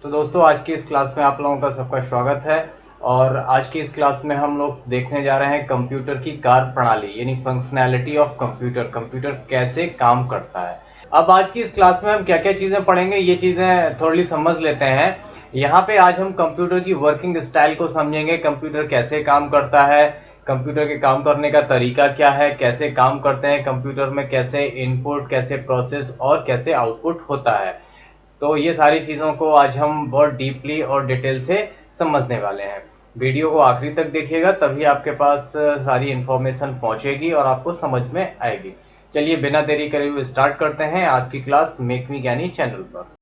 तो दोस्तों आज की इस क्लास में आप लोगों का सबका स्वागत है। और आज की इस क्लास में हम लोग देखने जा रहे हैं कंप्यूटर की कार्य प्रणाली यानी फंक्शनैलिटी ऑफ कंप्यूटर। कंप्यूटर कैसे काम करता है। अब आज की इस क्लास में हम क्या क्या चीज़ें पढ़ेंगे ये चीज़ें थोड़ी समझ लेते हैं। यहाँ पे आज हम कंप्यूटर की वर्किंग स्टाइल को समझेंगे, कंप्यूटर कैसे काम करता है, कंप्यूटर के काम करने का तरीका क्या है, कैसे काम करते हैं कंप्यूटर में, कैसे इनपुट, कैसे प्रोसेस और कैसे आउटपुट होता है। तो ये सारी चीज़ों को आज हम बहुत डीपली और डिटेल से समझने वाले हैं। वीडियो को आखिरी तक देखिएगा तभी आपके पास सारी इन्फॉर्मेशन पहुंचेगी और आपको समझ में आएगी। चलिए बिना देरी करे हुए स्टार्ट करते हैं आज की क्लास मेक मी ज्ञानी चैनल पर।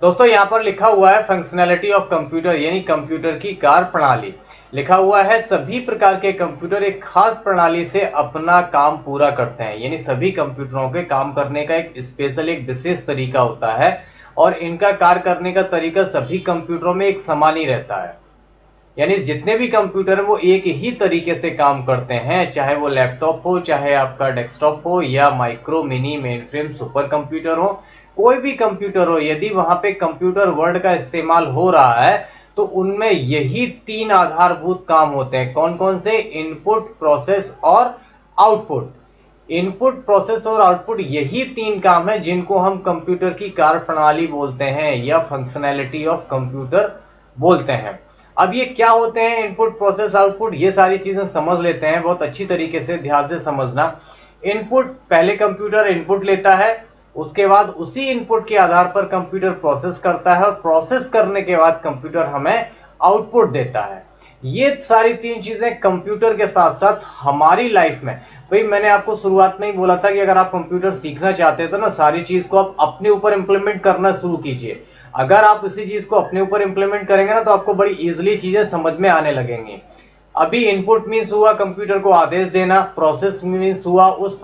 दोस्तों यहाँ पर लिखा हुआ है फंक्शनैलिटी ऑफ कंप्यूटर यानी कंप्यूटर की कार्य प्रणाली। लिखा हुआ है सभी प्रकार के कंप्यूटर एक खास प्रणाली से अपना काम पूरा करते हैं, यानी सभी कंप्यूटरों के काम करने का एक स्पेशल एक विशेष तरीका होता है और इनका कार्य करने का तरीका सभी कंप्यूटरों में एक समान ही रहता है। यानी जितने भी कंप्यूटर है वो एक ही तरीके से काम करते हैं, चाहे वो लैपटॉप हो, चाहे आपका डेस्कटॉप हो या micro mini main frame super computer हो, कोई भी कंप्यूटर हो, यदि वहां पे कंप्यूटर वर्ड का इस्तेमाल हो रहा है तो उनमें यही तीन आधारभूत काम होते हैं। कौन कौन से? इनपुट, प्रोसेस और आउटपुट। इनपुट, प्रोसेस और आउटपुट यही तीन काम है जिनको हम कंप्यूटर की कार्य प्रणाली बोलते हैं या फंक्शनैलिटी ऑफ कंप्यूटर बोलते हैं। अब ये क्या होते हैं इनपुट, प्रोसेस, आउटपुट, ये सारी चीजें समझ लेते हैं बहुत अच्छी तरीके से, ध्यान से समझना। इनपुट, पहले कंप्यूटर इनपुट लेता है, उसके बाद उसी इनपुट के आधार पर कंप्यूटर प्रोसेस करता है और प्रोसेस करने के बाद कंप्यूटर हमें आउटपुट देता है। ये सारी तीन चीजें कंप्यूटर के साथ साथ हमारी लाइफ में, भाई मैंने आपको शुरुआत में ही बोला था कि अगर आप कंप्यूटर सीखना चाहते हैं तो ना सारी चीज को आप अपने ऊपर इंप्लीमेंट करना शुरू कीजिए। अगर आप इसी चीज को अपने ऊपर इंप्लीमेंट करेंगे ना तो आपको बड़ी इजीली चीजें समझ में आने लगेंगी। अभी इनपुट मीन्स हुआ कंप्यूटर को आदेश देना, प्रोसेस मीन्स हुआ उस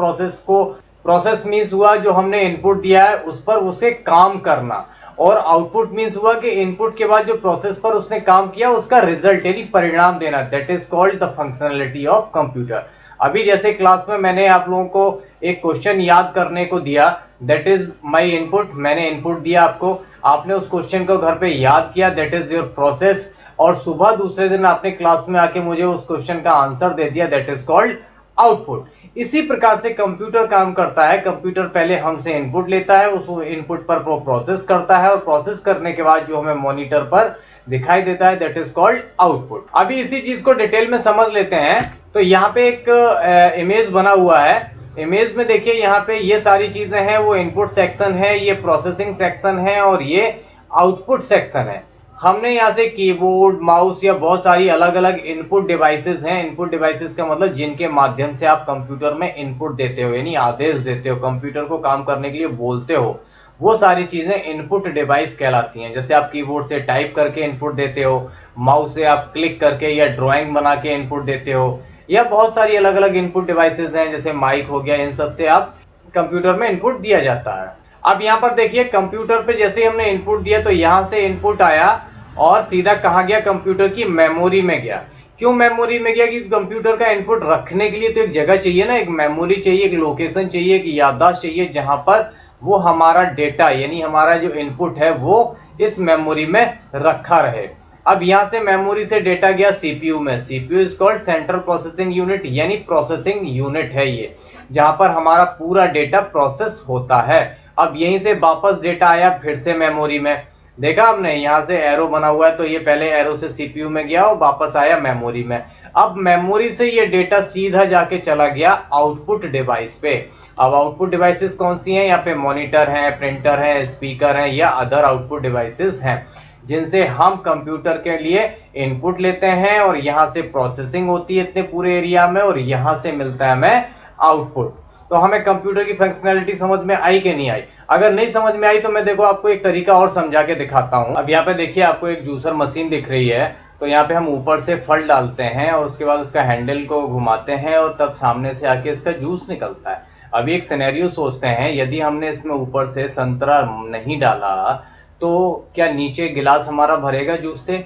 प्रोसेस मीन्स हुआ जो हमने इनपुट दिया है उस पर उसे काम करना, और आउटपुट मीन्स हुआ कि इनपुट के बाद जो प्रोसेस पर उसने काम किया उसका रिजल्ट यानी परिणाम देना। That is called the functionality of computer. अभी जैसे क्लास में मैंने आप लोगों को एक क्वेश्चन याद करने को दिया, दैट इज माई इनपुट, मैंने इनपुट दिया आपको, आपने उस क्वेश्चन को घर पे याद किया, दैट इज योर प्रोसेस, और सुबह दूसरे दिन आपने क्लास में आके मुझे उस क्वेश्चन का आंसर दे दिया, दैट इज कॉल्ड आउटपुट। इसी प्रकार से कंप्यूटर काम करता है। कंप्यूटर पहले हमसे इनपुट लेता है, उस इनपुट पर वो प्रोसेस करता है और प्रोसेस करने के बाद जो हमें मॉनिटर पर दिखाई देता है दैट इज कॉल्ड आउटपुट। अभी इसी चीज को डिटेल में समझ लेते हैं। तो यहाँ पे एक इमेज बना हुआ है। इमेज में देखिए यहाँ पे ये सारी चीजें हैं, वो इनपुट सेक्शन है, ये प्रोसेसिंग सेक्शन है और ये आउटपुट सेक्शन है। हमने यहाँ से कीबोर्ड, माउस या बहुत सारी अलग अलग इनपुट डिवाइसेस हैं। इनपुट डिवाइसेस का मतलब जिनके माध्यम से आप कंप्यूटर में इनपुट देते हो यानी आदेश देते हो, कंप्यूटर को काम करने के लिए बोलते हो, वो सारी चीजें इनपुट डिवाइस कहलाती हैं। जैसे आप कीबोर्ड से टाइप करके इनपुट देते हो, माउस से आप क्लिक करके या ड्राइंग बना के इनपुट देते हो, या बहुत सारी अलग अलग इनपुट डिवाइसेस हैं जैसे माइक हो गया, इन सब से आप कंप्यूटर में इनपुट दिया जाता है। अब यहाँ पर देखिए कंप्यूटर पे जैसे हमने इनपुट दिया तो यहाँ से इनपुट आया और सीधा कहाँ गया? कंप्यूटर की मेमोरी में गया। क्यों मेमोरी में गया? क्योंकि कंप्यूटर का इनपुट रखने के लिए तो एक जगह चाहिए ना, एक मेमोरी चाहिए, एक लोकेशन चाहिए, एक याददाश्त चाहिए जहां पर वो हमारा डेटा यानी हमारा जो इनपुट है वो इस मेमोरी में रखा रहे। अब यहां से मेमोरी से डेटा गया सीपीयू में। CPU is called central processing unit यानी प्रोसेसिंग यूनिट है ये, जहां पर हमारा पूरा डेटा प्रोसेस होता है। अब यहीं से वापस डेटा आया फिर से मेमोरी में। देखा हमने यहाँ से एरो बना हुआ है तो ये पहले एरो से सीपीयू में गया और वापस आया मेमोरी में। अब मेमोरी से ये डेटा सीधा जाके चला गया आउटपुट डिवाइस पे। अब आउटपुट डिवाइसेस कौन सी हैं? यहाँ पे मॉनिटर है, प्रिंटर है, स्पीकर है या अदर आउटपुट डिवाइसेस हैं जिनसे हम कंप्यूटर के लिए इनपुट लेते हैं और यहाँ से प्रोसेसिंग होती है इतने पूरे एरिया में और यहाँ से मिलता है हमें आउटपुट। तो हमें कंप्यूटर की फंक्शनैलिटी समझ में आई कि नहीं आई? अगर नहीं समझ में आई तो मैं देखो आपको एक तरीका और समझा के दिखाता हूं। अब यहाँ पे देखिए आपको एक जूसर मशीन दिख रही है, तो यहाँ पे हम ऊपर से फल डालते हैं और उसके बाद उसका हैंडल को घुमाते हैं और तब सामने से आके इसका जूस निकलता है। अभी एक सिनेरियो सोचते हैं, यदि हमने इसमें ऊपर से संतरा नहीं डाला तो क्या नीचे गिलास हमारा भरेगा जूस से?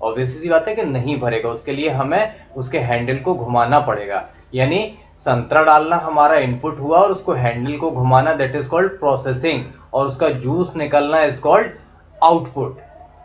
ऑब्वियस सी बात है कि नहीं भरेगा, उसके लिए हमें उसके हैंडल को घुमाना पड़ेगा। यानी संतरा डालना हमारा इनपुट हुआ और उसको हैंडल को घुमाना, दैट इज कॉल्ड प्रोसेसिंग, और उसका जूस निकलना इज कॉल्ड आउटपुट।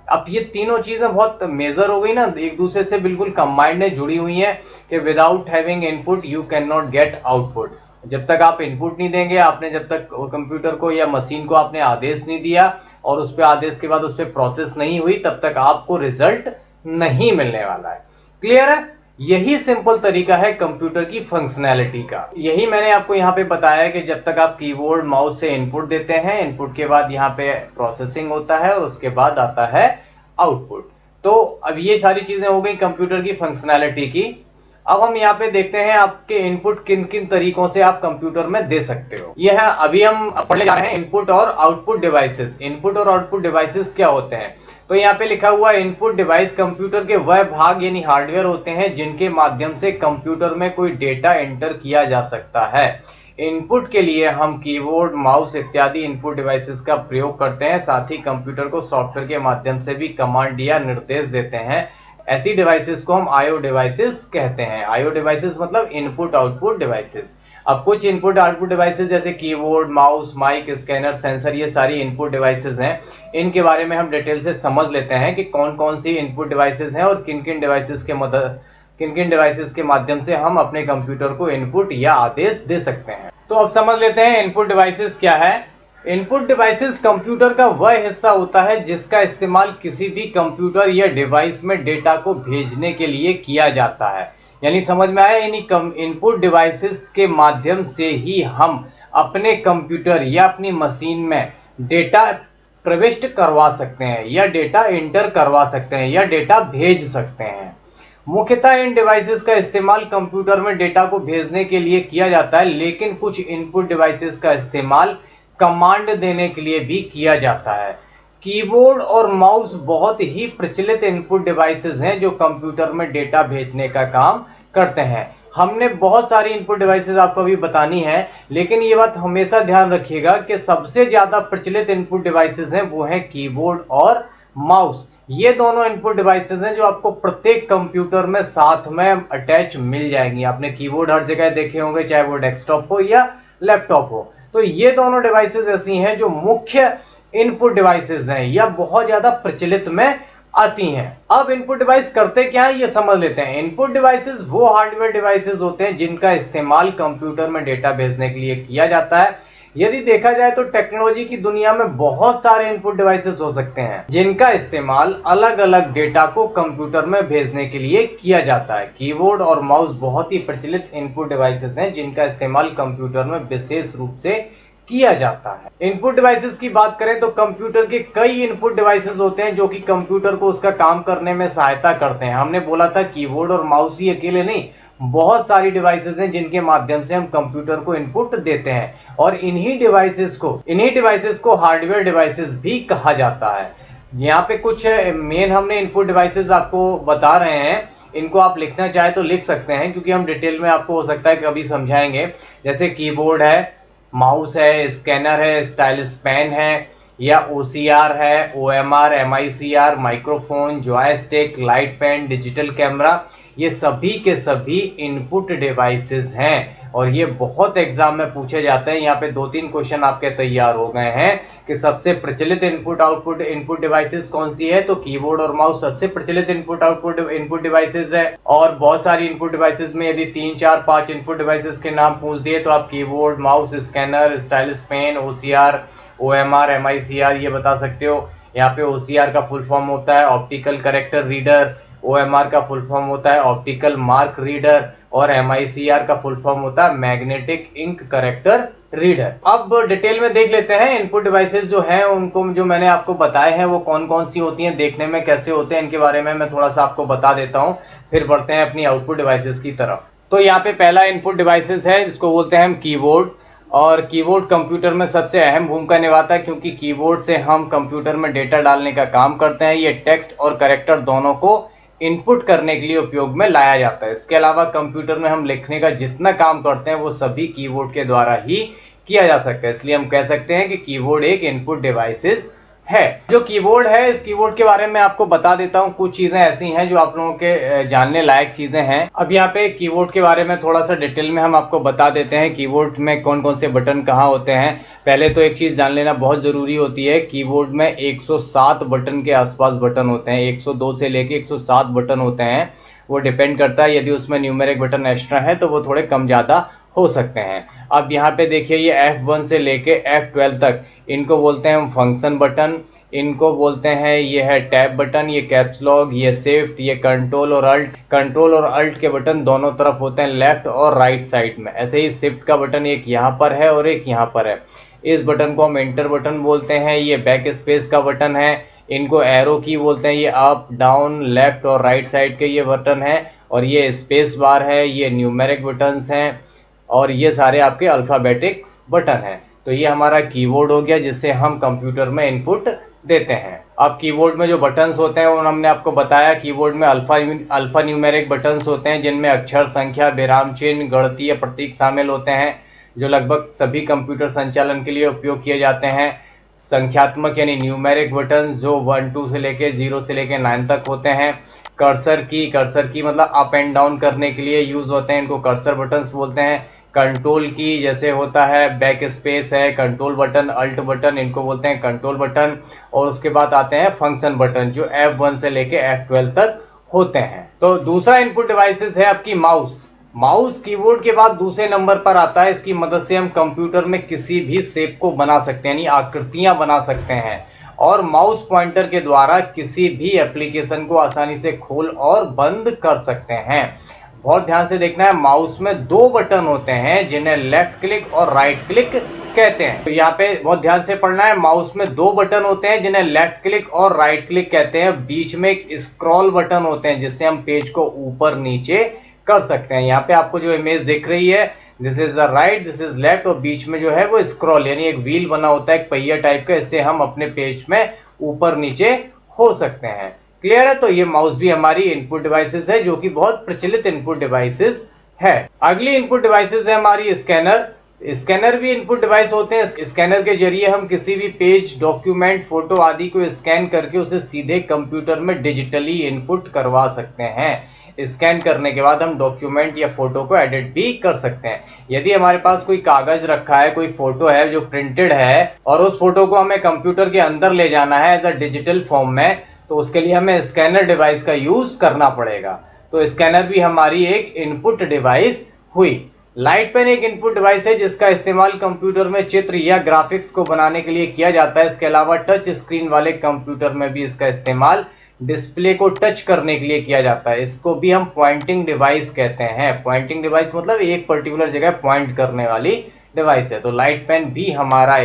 अब ये तीनों चीजें बहुत मेजर हो गई ना, एक दूसरे से बिल्कुल कंबाइंड है, जुड़ी हुई हैं कि without having input you can not gate output. जब तक आप इनपुट नहीं देंगे, आपने जब तक कंप्यूटर को या मशीन को आपने आदेश नहीं दिया और उस पर आदेश के बाद उस पर प्रोसेस नहीं हुई, तब तक आपको रिजल्ट नहीं मिलने वाला है। क्लियर है? यही सिंपल तरीका है कंप्यूटर की फंक्शनैलिटी का। यही मैंने आपको यहाँ पे बताया कि जब तक आप कीबोर्ड माउस से इनपुट देते हैं, इनपुट के बाद यहाँ पे प्रोसेसिंग होता है और उसके बाद आता है आउटपुट। तो अब ये सारी चीजें हो गई कंप्यूटर की फंक्शनैलिटी की। अब हम यहाँ पे देखते हैं आपके इनपुट किन किन तरीकों से आप कंप्यूटर में दे सकते हो। यह है, अभी हम पढ़ने जा रहे हैं इनपुट और आउटपुट डिवाइसेस। इनपुट और आउटपुट डिवाइसेस क्या होते हैं? तो यहाँ पे लिखा हुआ इनपुट डिवाइस कंप्यूटर के वह भाग यानी हार्डवेयर होते हैं जिनके माध्यम से कंप्यूटर में कोई डेटा एंटर किया जा सकता है। इनपुट के लिए हम कीबोर्ड, माउस इत्यादि इनपुट डिवाइसेस का प्रयोग करते हैं। साथ ही कंप्यूटर को सॉफ्टवेयर के माध्यम से भी कमांड या निर्देश देते हैं। ऐसी डिवाइसेस को हम आईओ डिवाइसेस कहते हैं। आईओ डिवाइसेस मतलब इनपुट आउटपुट डिवाइसेस। अब कुछ इनपुट आउटपुट डिवाइसेस जैसे keyboard, mouse, mic, scanner, sensor, ये सारी इनपुट डिवाइसेस हैं। इनके बारे में हम डिटेल से समझ लेते हैं कि कौन कौन सी इनपुट डिवाइसेस हैं और किन किन डिवाइसेस के माध्यम से हम अपने कंप्यूटर को इनपुट या आदेश दे सकते हैं। तो अब समझ लेते हैं इनपुट डिवाइसेस क्या है। इनपुट डिवाइसेस कंप्यूटर का वह हिस्सा होता है जिसका इस्तेमाल किसी भी कंप्यूटर या डिवाइस में डेटा को भेजने के लिए किया जाता है। यानी समझ में आया? यानी इनपुट डिवाइसेस के माध्यम से ही हम अपने कंप्यूटर या अपनी मशीन में डेटा प्रविष्ट करवा सकते हैं या डेटा एंटर करवा सकते हैं या डेटा भेज सकते हैं। मुख्यतः इन डिवाइसेस का इस्तेमाल कंप्यूटर में डेटा को भेजने के लिए किया जाता है, लेकिन कुछ इनपुट डिवाइसेस का इस्तेमाल कमांड देने के लिए भी किया जाता है। कीबोर्ड और माउस बहुत ही प्रचलित इनपुट डिवाइसेस हैं जो कंप्यूटर में डेटा भेजने का काम करते हैं। हमने बहुत सारी इनपुट डिवाइसेस आपको अभी बतानी है, लेकिन ये बात हमेशा ध्यान रखिएगा कि सबसे ज्यादा प्रचलित इनपुट डिवाइसेस हैं वो है कीबोर्ड और माउस। ये दोनों इनपुट डिवाइसेस हैं जो आपको प्रत्येक कंप्यूटर में साथ में अटैच मिल जाएंगी। आपने कीबोर्ड हर जगह देखे होंगे, चाहे वो डेस्कटॉप हो या लैपटॉप हो। तो ये दोनों डिवाइसेस ऐसी हैं जो मुख्य इनपुट डिवाइसेस हैं या बहुत ज्यादा प्रचलित में आती हैं। अब इनपुट डिवाइस करते क्या है ये समझ लेते हैं। इनपुट डिवाइसेस वो हार्डवेयर डिवाइसेस होते हैं जिनका इस्तेमाल कंप्यूटर में डेटा भेजने के लिए किया जाता है। यदि देखा जाए तो टेक्नोलॉजी की दुनिया में बहुत सारे इनपुट डिवाइसेस हो सकते हैं जिनका इस्तेमाल अलग अलग डेटा को कंप्यूटर में भेजने के लिए किया जाता है। कीबोर्ड और माउस बहुत ही प्रचलित इनपुट डिवाइसेस हैं जिनका इस्तेमाल कंप्यूटर में विशेष रूप से किया जाता है। इनपुट डिवाइसेस की बात करें तो कंप्यूटर के कई इनपुट डिवाइसेस होते हैं जो कि कंप्यूटर को उसका काम करने में सहायता करते हैं। हमने बोला था कीबोर्ड और माउस ही अकेले नहीं, बहुत सारी डिवाइसेस हैं जिनके माध्यम से हम कंप्यूटर को इनपुट देते हैं और इन्हीं डिवाइसेस को हार्डवेयर डिवाइसेस भी कहा जाता है। यहाँ पे कुछ मेन हमने इनपुट डिवाइसेस आपको बता रहे हैं, इनको आप लिखना चाहे तो लिख सकते हैं क्योंकि हम डिटेल में आपको हो सकता है कभी समझाएंगे। जैसे कीबोर्ड है, माउस है, स्कैनर है, स्टाइलस पेन है या OCR है, OMR, MICR, microphone, joystick, light pen, digital camera, ये सभी के सभी इनपुट डिवाइसेस हैं और ये बहुत एग्जाम में पूछे जाते हैं। यहाँ पे 2-3 क्वेश्चन आपके तैयार हो गए हैं कि सबसे प्रचलित इनपुट डिवाइसेस कौन सी है, तो कीबोर्ड और माउस सबसे प्रचलित इनपुट डिवाइसेस है। और बहुत सारी इनपुट डिवाइसेस में यदि 3, 4, 5 इनपुट डिवाइसेस के नाम पूछ दिए तो आप keyboard, mouse, scanner, stylus pen, OCR, OMR, MICR ये बता सकते हो। यहाँ पे OCR का फुल फॉर्म होता है ऑप्टिकल कैरेक्टर रीडर, OMR का फुल फॉर्म होता है ऑप्टिकल मार्क रीडर और MICR का फुल फॉर्म होता है मैग्नेटिक इंक कैरेक्टर रीडर। अब डिटेल में देख लेते हैं इनपुट डिवाइसेस जो हैं उनको, जो मैंने आपको बताए हैं वो कौन कौन सी होती हैं, देखने में कैसे होते हैं, इनके बारे में मैं थोड़ा सा आपको बता देता हूं, फिर बढ़ते हैं अपनी आउटपुट डिवाइसेस की तरफ। तो यहाँ पे पहला इनपुट डिवाइसेस है जिसको बोलते हैं हम कीबोर्ड। और कीबोर्ड कंप्यूटर में सबसे अहम भूमिका निभाता है क्योंकि कीबोर्ड से हम कंप्यूटर में डेटा डालने का काम करते हैं। ये टेक्स्ट और कैरेक्टर दोनों को इनपुट करने के लिए उपयोग में लाया जाता है। इसके अलावा कंप्यूटर में हम लिखने का जितना काम करते हैं वो सभी कीबोर्ड के द्वारा ही किया जा सकता है, इसलिए हम कह सकते हैं कि कीबोर्ड एक इनपुट डिवाइसेस है। जो कीबोर्ड है, इस कीबोर्ड के बारे में आपको बता देता हूँ। कुछ चीजें ऐसी हैं जो आप लोगों के जानने लायक चीजें हैं। अब यहाँ पे कीबोर्ड के बारे में थोड़ा सा डिटेल में हम आपको बता देते हैं, कीबोर्ड में कौन कौन से बटन कहाँ होते हैं। पहले तो एक चीज जान लेना बहुत जरूरी होती है, कीबोर्ड में 107 बटन के आसपास बटन होते हैं। 102 से लेके 107 बटन होते हैं। वो डिपेंड करता है, यदि उसमें न्यूमेरिक बटन एक्स्ट्रा है तो वो थोड़े कम ज्यादा हो सकते हैं। अब यहाँ पे देखिए, ये F1 से लेके F12 तक, इनको बोलते हैं हम फंक्शन बटन। इनको बोलते हैं, ये है टैब बटन, ये कैप्स लॉक, ये शिफ्ट, ये कंट्रोल और अल्ट। कंट्रोल और अल्ट के बटन दोनों तरफ होते हैं, लेफ्ट और राइट साइड में। ऐसे ही शिफ्ट का बटन एक यहाँ पर है और एक यहाँ पर है। इस बटन को हम एंटर बटन बोलते हैं। ये बैक स्पेस का बटन है। इनको एरो की बोलते हैं। ये अप डाउन लेफ्ट और राइट साइड के ये बटन है। और ये स्पेस बार है। ये न्यूमेरिक बटन्स हैं। और ये सारे आपके अल्फाबेटिक्स बटन हैं। तो ये हमारा कीबोर्ड हो गया, जिससे हम कंप्यूटर में इनपुट देते हैं। अब कीबोर्ड में जो बटन्स होते हैं वो हमने आपको बताया। कीबोर्ड में अल्फा न्यूमेरिक बटन्स होते हैं, जिनमें अक्षर, संख्या, विराम चिन्ह, गणितीय प्रतीक शामिल होते हैं, जो लगभग सभी कंप्यूटर संचालन के लिए उपयोग किए जाते हैं। संख्यात्मक यानी न्यूमेरिक बटन जो 1 2 से लेके 0 से लेके 9 तक होते हैं। कर्सर की मतलब अप एंड डाउन करने के लिए यूज होते हैं, इनको कर्सर बटन्स बोलते हैं। कंट्रोल की जैसे होता है बैक स्पेस है, कंट्रोल बटन, अल्ट बटन, इनको बोलते हैं कंट्रोल बटन। और उसके बाद आते हैं फंक्शन बटन, जो F1 से लेके F12 तक होते हैं। तो दूसरा इनपुट डिवाइसेस है आपकी माउस। माउस कीबोर्ड के बाद दूसरे नंबर पर आता है। इसकी मदद से हम कंप्यूटर में किसी भी शेप को बना सकते हैं, यानी आकृतियां बना सकते हैं। और माउस पॉइंटर के द्वारा किसी भी एप्लीकेशन को आसानी से खोल और बंद कर सकते हैं। बहुत ध्यान से देखना है, माउस में 2 बटन होते हैं, जिन्हें लेफ्ट क्लिक और राइट क्लिक कहते हैं। तो यहाँ पे बहुत ध्यान से पढ़ना है, माउस में 2 बटन होते हैं, जिन्हें लेफ्ट क्लिक और राइट क्लिक कहते हैं। बीच में एक स्क्रॉल बटन होते हैं, जिससे हम पेज को ऊपर नीचे कर सकते हैं। यहाँ पे आपको जो इमेज दिख रही है, this is the right, this is left, और बीच में जो है वो स्क्रॉल यानी एक व्हील बना होता है, एक पहिया टाइप का। इससे हम अपने पेज में ऊपर नीचे हो सकते हैं। क्लियर है? तो ये माउस भी हमारी इनपुट डिवाइसेस है, जो कि बहुत प्रचलित इनपुट डिवाइसेस है। अगली इनपुट डिवाइसेस है हमारी स्कैनर। स्कैनर भी इनपुट डिवाइस होते हैं। स्कैनर के जरिए हम किसी भी पेज, डॉक्यूमेंट, फोटो आदि को स्कैन करके उसे सीधे कंप्यूटर में डिजिटली इनपुट करवा सकते हैं। स्कैन करने के बाद हम डॉक्यूमेंट या फोटो को एडिट भी कर सकते हैं। यदि हमारे पास कोई कागज रखा है, कोई फोटो है जो प्रिंटेड है, और उस फोटो को हमें कंप्यूटर के अंदर ले जाना है एज अ डिजिटल फॉर्म में, तो उसके लिए हमें स्कैनर डिवाइस का यूज करना पड़ेगा। तो स्कैनर भी हमारी एक इनपुट डिवाइस हुई। लाइट पेन एक इनपुट डिवाइस है, जिसका इस्तेमाल कंप्यूटर में चित्र या ग्राफिक्स को बनाने के लिए किया जाता है। इसके अलावा टच स्क्रीन वाले कंप्यूटर में भी इसका इस्तेमाल डिस्प्ले को टच करने के लिए किया जाता है। इसको भी हम पॉइंटिंग डिवाइस कहते हैं। पॉइंटिंग डिवाइस मतलब एक पर्टिकुलर जगह पॉइंट करने वाली डिवाइस है। तो लाइट पेन भी हमारा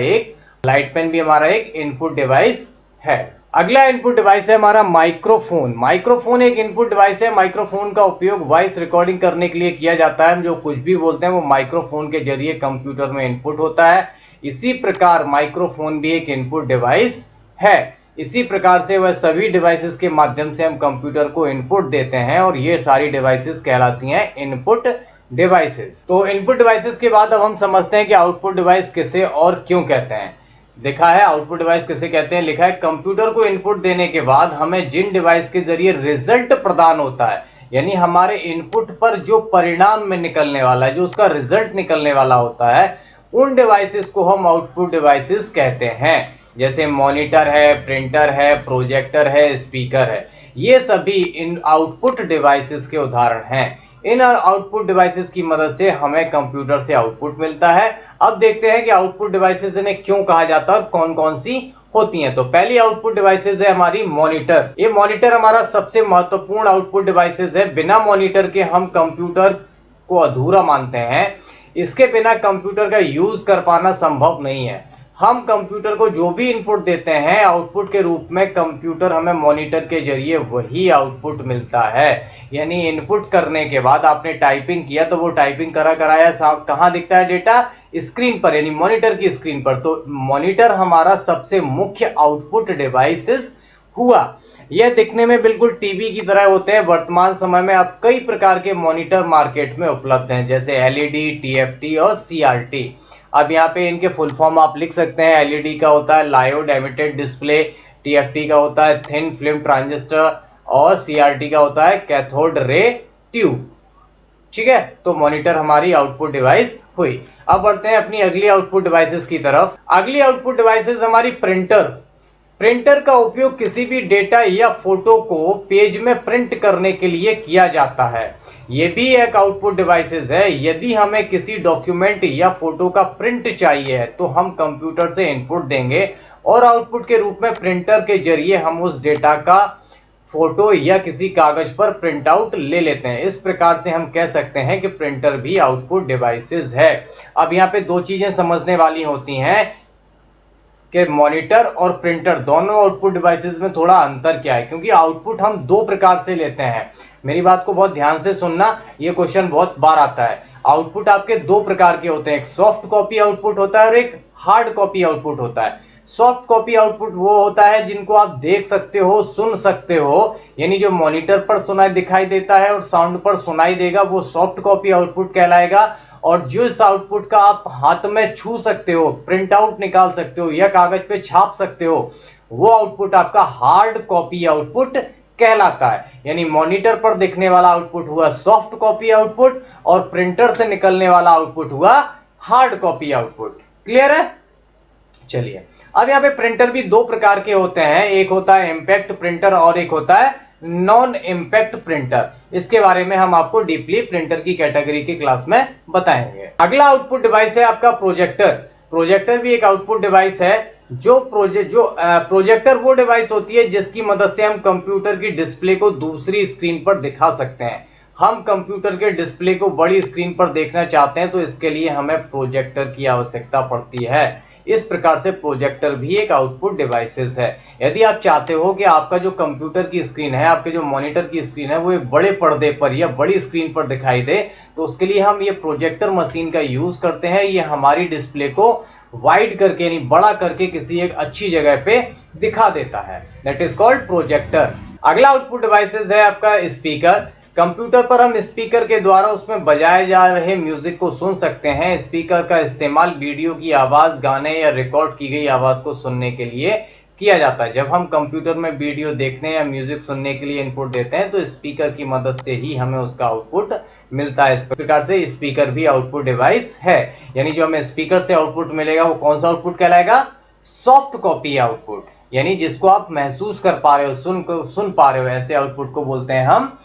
एक इनपुट डिवाइस है। अगला इनपुट डिवाइस है हमारा माइक्रोफोन। माइक्रोफोन एक इनपुट डिवाइस है। माइक्रोफोन का उपयोग वॉइस रिकॉर्डिंग करने के लिए किया जाता है। हम जो कुछ भी बोलते हैं वो माइक्रोफोन के जरिए कंप्यूटर में इनपुट होता है। इसी प्रकार माइक्रोफोन भी एक इनपुट डिवाइस है। इसी प्रकार से वह सभी डिवाइसेस के माध्यम से हम कंप्यूटर को इनपुट देते हैं, और ये सारी डिवाइसेस कहलाती हैं इनपुट डिवाइसेस। तो इनपुट डिवाइसेस के बाद अब हम समझते हैं कि आउटपुट डिवाइस किसे और क्यों कहते हैं। देखा है आउटपुट डिवाइस किसे कहते हैं, लिखा है कंप्यूटर को इनपुट देने के बाद हमें जिन डिवाइस के जरिए रिजल्ट प्रदान होता है, यानी हमारे इनपुट पर जो परिणाम में निकलने वाला है, जो उसका रिजल्ट निकलने वाला होता है, उन डिवाइसेस को हम आउटपुट डिवाइसेस कहते हैं। जैसे मॉनिटर है, प्रिंटर है, प्रोजेक्टर है, स्पीकर है, ये सभी इन आउटपुट डिवाइसेस के उदाहरण हैं। इन आउटपुट डिवाइसेस की मदद से हमें कंप्यूटर से आउटपुट मिलता है। अब देखते हैं कि आउटपुट डिवाइसेस इन्हें क्यों कहा जाता है और कौन कौन सी होती हैं। तो पहली आउटपुट डिवाइसेस है हमारी मॉनिटर। ये मॉनिटर हमारा सबसे महत्वपूर्ण आउटपुट डिवाइसेस है। बिना मॉनिटर के हम कंप्यूटर को अधूरा मानते हैं। इसके बिना कंप्यूटर का यूज कर पाना संभव नहीं है। हम कंप्यूटर को जो भी इनपुट देते हैं आउटपुट के रूप में, कंप्यूटर हमें मॉनिटर के जरिए वही आउटपुट मिलता है। यानी इनपुट करने के बाद आपने टाइपिंग किया तो वो टाइपिंग कराया कहाँ दिखता है डेटा? स्क्रीन पर, यानी मॉनिटर की स्क्रीन पर। तो मॉनिटर हमारा सबसे मुख्य आउटपुट डिवाइसेस हुआ। यह दिखने में बिल्कुल टीवी की तरह होते हैं। वर्तमान समय में अब कई प्रकार के मॉनिटर मार्केट में उपलब्ध हैं, जैसे एलईडी, टीएफटी और सीआरटी। अब यहाँ पे इनके फुल फॉर्म आप लिख सकते हैं। एलईडी का होता है लायोड एमिटेड डिस्प्ले, टीएफटी का होता है थिन फिल्म ट्रांजिस्टर, और सीआरटी का होता है कैथोड रे ट्यूब। ठीक है, तो मॉनिटर हमारी आउटपुट डिवाइस हुई। अब बढ़ते हैं अपनी अगली आउटपुट डिवाइसेस की तरफ। अगली आउटपुट डिवाइसेस हमारी प्रिंटर। प्रिंटर का उपयोग किसी भी डेटा या फोटो को पेज में प्रिंट करने के लिए किया जाता है। यह भी एक आउटपुट डिवाइसेस है। यदि हमें किसी डॉक्यूमेंट या फोटो का प्रिंट चाहिए है तो हम कंप्यूटर से इनपुट देंगे और आउटपुट के रूप में प्रिंटर के जरिए हम उस डेटा का फोटो या किसी कागज पर प्रिंट आउट ले लेते हैं। इस प्रकार से हम कह सकते हैं कि प्रिंटर भी आउटपुट डिवाइसेस है। अब यहाँ पे दो चीजें समझने वाली होती हैं कि मॉनिटर और प्रिंटर दोनों आउटपुट डिवाइसेस में थोड़ा अंतर क्या है, क्योंकि आउटपुट हम दो प्रकार से लेते हैं। मेरी बात को बहुत ध्यान से सुनना, ये क्वेश्चन बहुत बार आता है। आउटपुट आपके दो प्रकार के होते हैं, एक सॉफ्ट कॉपी आउटपुट होता है और एक हार्ड कॉपी आउटपुट होता है। सॉफ्ट कॉपी आउटपुट वो होता है जिनको आप देख सकते हो, सुन सकते हो, यानी जो मॉनिटर पर सुनाई दिखाई देता है और साउंड पर सुनाई देगा, वो सॉफ्ट कॉपी आउटपुट कहलाएगा। और जो इस आउटपुट का आप हाथ में छू सकते हो, प्रिंट आउट निकाल सकते हो या कागज पे छाप सकते हो, वो आउटपुट आपका हार्ड कॉपी आउटपुट कहलाता है। यानी मॉनिटर पर दिखने वाला आउटपुट हुआ सॉफ्ट कॉपी आउटपुट और प्रिंटर से निकलने वाला आउटपुट हुआ हार्ड कॉपी आउटपुट। क्लियर है? चलिए, अब यहाँ पे प्रिंटर भी दो प्रकार के होते हैं, एक होता है इंपैक्ट प्रिंटर और एक होता है नॉन इंपैक्ट प्रिंटर। इसके बारे में हम आपको डीपली प्रिंटर की कैटेगरी की क्लास में बताएंगे। अगला आउटपुट डिवाइस है आपका प्रोजेक्टर। प्रोजेक्टर भी एक आउटपुट डिवाइस है। प्रोजेक्टर वो डिवाइस होती है जिसकी मदद से हम कंप्यूटर की डिस्प्ले को दूसरी स्क्रीन पर दिखा सकते हैं। हम कंप्यूटर के डिस्प्ले को बड़ी स्क्रीन पर देखना चाहते हैं तो इसके लिए हमें प्रोजेक्टर की आवश्यकता पड़ती है। इस प्रकार से प्रोजेक्टर भी एक आउटपुट डिवाइसेस है। यदि आप चाहते हो कि आपका जो कंप्यूटर की स्क्रीन है, आपके जो मॉनिटर की स्क्रीन है, वो एक बड़े पर्दे पर या बड़ी स्क्रीन पर दिखाई दे, तो उसके लिए हम ये प्रोजेक्टर मशीन का यूज करते हैं। ये हमारी डिस्प्ले को वाइड करके यानी बड़ा करके किसी एक अच्छी जगह पे दिखा देता है। That is called projector. अगला आउटपुट डिवाइसेस है आपका स्पीकर। कंप्यूटर पर हम स्पीकर के द्वारा उसमें बजाए जा रहे म्यूजिक को सुन सकते हैं। स्पीकर का इस्तेमाल वीडियो की आवाज, गाने या रिकॉर्ड की गई आवाज को सुनने के लिए किया जाता है। जब हम कंप्यूटर में वीडियो देखने या म्यूजिक सुनने के लिए इनपुट देते हैं तो स्पीकर की मदद से ही हमें उसका आउटपुट मिलता है। इस प्रकार से स्पीकर भी आउटपुट डिवाइस है। यानी जो हमें स्पीकर से आउटपुट मिलेगा वो कौन सा आउटपुट कहलाएगा? सॉफ्ट कॉपी आउटपुट, यानी जिसको आप महसूस कर पा रहे हो, सुन पा रहे हो, ऐसे आउटपुट को बोलते हैं हम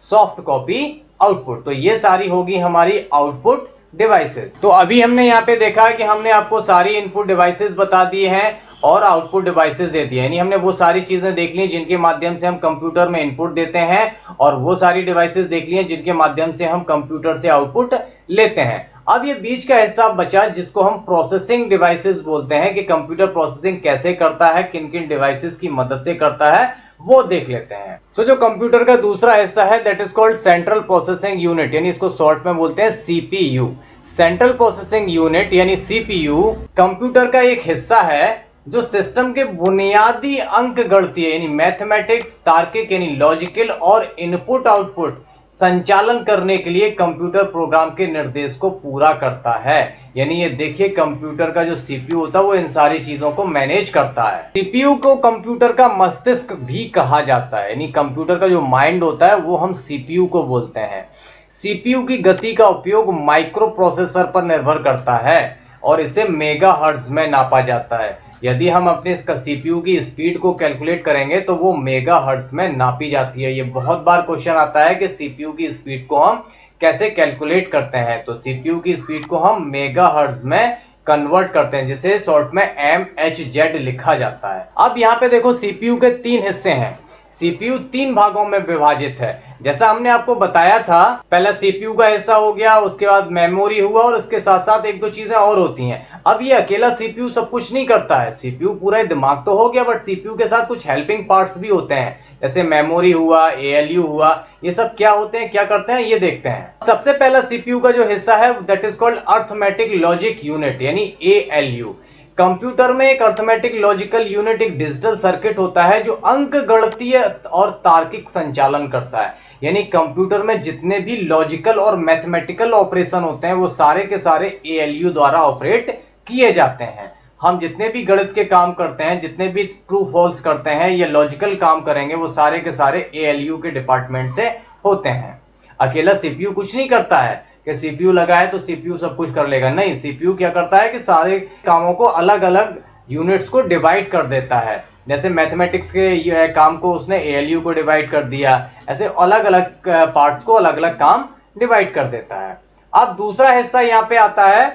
सॉफ्ट कॉपी आउटपुट। तो ये सारी होगी हमारी आउटपुट डिवाइसेस। तो अभी हमने यहाँ पे देखा कि हमने आपको सारी इनपुट डिवाइसेस बता दिए हैं और आउटपुट डिवाइसेस दे दिए, यानी हमने वो सारी चीजें देख ली जिनके माध्यम से हम कंप्यूटर में इनपुट देते हैं और वो सारी डिवाइसेस देख ली जिनके माध्यम से हम कंप्यूटर से आउटपुट लेते हैं। अब ये बीच का हिस्सा बचा जिसको हम प्रोसेसिंग डिवाइसेस बोलते हैं कि कंप्यूटर प्रोसेसिंग कैसे करता है, किन किन डिवाइसेस की मदद से करता है, वो देख लेते हैं। तो जो कंप्यूटर का दूसरा हिस्सा है that is called central processing unit, यानी इसको शॉर्ट में बोलते हैं सीपीयू। सेंट्रल प्रोसेसिंग यूनिट यानी सीपीयू कंप्यूटर का एक हिस्सा है जो सिस्टम के बुनियादी अंक गणितीय यानी मैथमेटिक्स, तार्किक यानी लॉजिकल और इनपुट आउटपुट संचालन करने के लिए कंप्यूटर प्रोग्राम के निर्देश को पूरा करता है। यानी ये देखिए कंप्यूटर का जो सीपीयू होता है वो इन सारी चीजों को मैनेज करता है। सीपीयू को कंप्यूटर का मस्तिष्क भी कहा जाता है, यानी कंप्यूटर का जो माइंड होता है वो हम सीपीयू को बोलते हैं। सीपीयू की गति का उपयोग माइक्रो प्रोसेसर पर निर्भर करता है और इसे मेगाहर्ट्ज में नापा जाता है। यदि हम अपने सीपीयू की स्पीड को कैलकुलेट करेंगे तो वो मेगाहर्ट्ज में नापी जाती है। ये बहुत बार क्वेश्चन आता है कि सीपीयू की स्पीड को हम कैसे कैलकुलेट करते हैं, तो सीपीयू की स्पीड को हम मेगाहर्ट्ज में कन्वर्ट करते हैं जिसे शॉर्ट में MHz लिखा जाता है। अब यहाँ पे देखो सीपीयू के तीन हिस्से हैं। सीपीयू तीन भागों में विभाजित है जैसा हमने आपको बताया था। पहला सीपीयू का हिस्सा हो गया, उसके बाद मेमोरी हुआ और उसके साथ साथ एक दो चीजें और होती हैं। अब ये अकेला सीपीयू सब कुछ नहीं करता है। सीपीयू पूरा दिमाग तो हो गया बट सीपीयू के साथ कुछ हेल्पिंग पार्ट्स भी होते हैं, जैसे मेमोरी हुआ, ALU हुआ। ये सब क्या होते हैं, क्या करते हैं, ये देखते हैं। सबसे पहला सीपीयू का जो हिस्सा है that is called arithmetic logic unit यानी ALU। कंप्यूटर में एक अर्थमेटिक लॉजिकल यूनिट एक डिजिटल सर्किट होता है जो अंक गणितीय और तार्किक संचालन करता है। यानी कंप्यूटर में जितने भी लॉजिकल और मैथमेटिकल ऑपरेशन होते हैं वो सारे के सारे ALU द्वारा ऑपरेट किए जाते हैं। हम जितने भी गणित के काम करते हैं, जितने भी ट्रू फॉल्स करते हैं, ये लॉजिकल काम करेंगे, वो सारे के सारे एएलयू के डिपार्टमेंट से होते हैं। अकेला सीपीयू कुछ नहीं करता है कि सीपीयू लगा है तो सीपीयू सब कुछ कर लेगा। नहीं, सीपीयू क्या करता है कि सारे कामों को अलग अलग यूनिट्स को डिवाइड कर देता है। जैसे मैथमेटिक्स के काम को उसने एएलयू को डिवाइड कर दिया, ऐसे अलग अलग पार्ट्स को अलग अलग काम डिवाइड कर देता है। अब दूसरा हिस्सा यहाँ पे आता है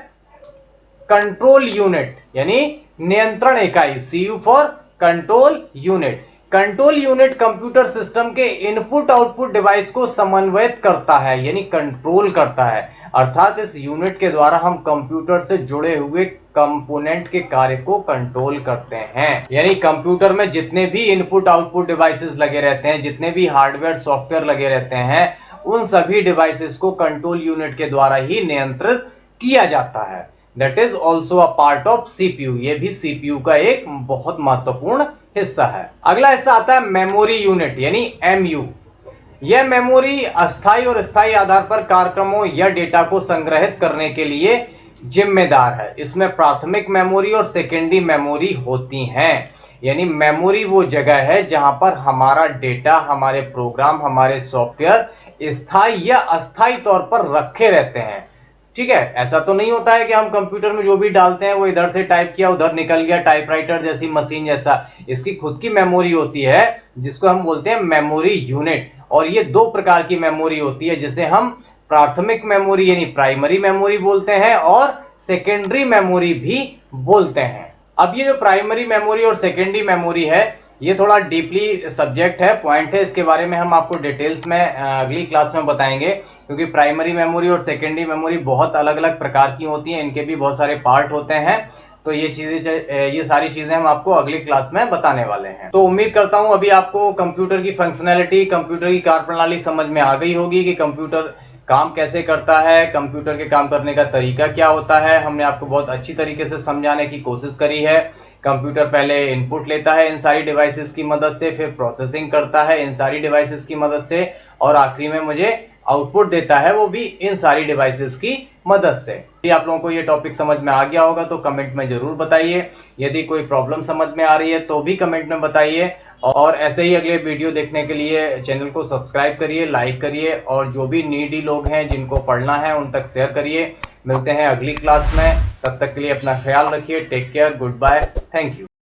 कंट्रोल यूनिट, यानी नियंत्रण इकाई। CU for control unit. Control unit computer system के इनपुट आउटपुट डिवाइस को समन्वयित करता है, यानी कंट्रोल करता है। अर्थात इस यूनिट के द्वारा हम कंप्यूटर से जुड़े हुए कंपोनेंट के कार्य को कंट्रोल करते हैं। यानी कंप्यूटर में जितने भी इनपुट आउटपुट डिवाइसेस लगे रहते हैं, जितने भी हार्डवेयर सॉफ्टवेयर लगे रहते हैं, उन सभी डिवाइसेस को कंट्रोल यूनिट के द्वारा ही नियंत्रित किया जाता है। That is also a part of CPU. ये भी सीपीयू का एक बहुत महत्वपूर्ण हिस्सा है। अगला हिस्सा आता है मेमोरी यूनिट, यानी एमयू। यह मेमोरी अस्थायी और स्थायी आधार पर कार्यक्रमों या डेटा को संग्रहित करने के लिए जिम्मेदार है। इसमें प्राथमिक मेमोरी और सेकेंडरी मेमोरी होती हैं। यानी मेमोरी वो जगह है जहां पर हमारा डेटा, हमारे प्रोग्राम, हमारे सॉफ्टवेयर स्थायी या अस्थायी तौर पर रखे रहते हैं। ठीक है, ऐसा तो नहीं होता है कि हम कंप्यूटर में जो भी डालते हैं वो इधर से टाइप किया उधर निकल गया, टाइपराइटर जैसी मशीन जैसा। इसकी खुद की मेमोरी होती है जिसको हम बोलते हैं मेमोरी यूनिट। और ये दो प्रकार की मेमोरी होती है, जिसे हम प्राथमिक मेमोरी यानी प्राइमरी मेमोरी बोलते हैं और सेकेंडरी मेमोरी भी बोलते हैं। अब ये जो प्राइमरी मेमोरी और सेकेंडरी मेमोरी है, ये थोड़ा डीपली सब्जेक्ट है, पॉइंट है। इसके बारे में हम आपको डिटेल्स में अगली क्लास में बताएंगे, क्योंकि प्राइमरी मेमोरी और सेकेंडरी मेमोरी बहुत अलग अलग प्रकार की होती हैं, इनके भी बहुत सारे पार्ट होते हैं। तो ये सारी चीजें हम आपको अगली क्लास में बताने वाले हैं। तो उम्मीद करता हूं अभी आपको कंप्यूटर की फंक्शनैलिटी, कंप्यूटर की कार्यप्रणाली समझ में आ गई होगी कि कंप्यूटर काम कैसे करता है, कंप्यूटर के काम करने का तरीका क्या होता है। हमने आपको बहुत अच्छी तरीके से समझाने की कोशिश करी है। कंप्यूटर पहले इनपुट लेता है इन सारी डिवाइसेस की मदद से, फिर प्रोसेसिंग करता है इन सारी डिवाइसेस की मदद से, और आखिरी में मुझे आउटपुट देता है, वो भी इन सारी डिवाइसेस की मदद से। यदि आप लोगों को ये टॉपिक समझ में आ गया होगा तो कमेंट में जरूर बताइए। यदि कोई प्रॉब्लम समझ में आ रही है तो भी कमेंट में बताइए। और ऐसे ही अगले वीडियो देखने के लिए चैनल को सब्सक्राइब करिए, लाइक करिए, और जो भी नीडी लोग हैं जिनको पढ़ना है उन तक शेयर करिए। मिलते हैं अगली क्लास में, तब तक के लिए अपना ख्याल रखिए। Take care, good bye, thank you.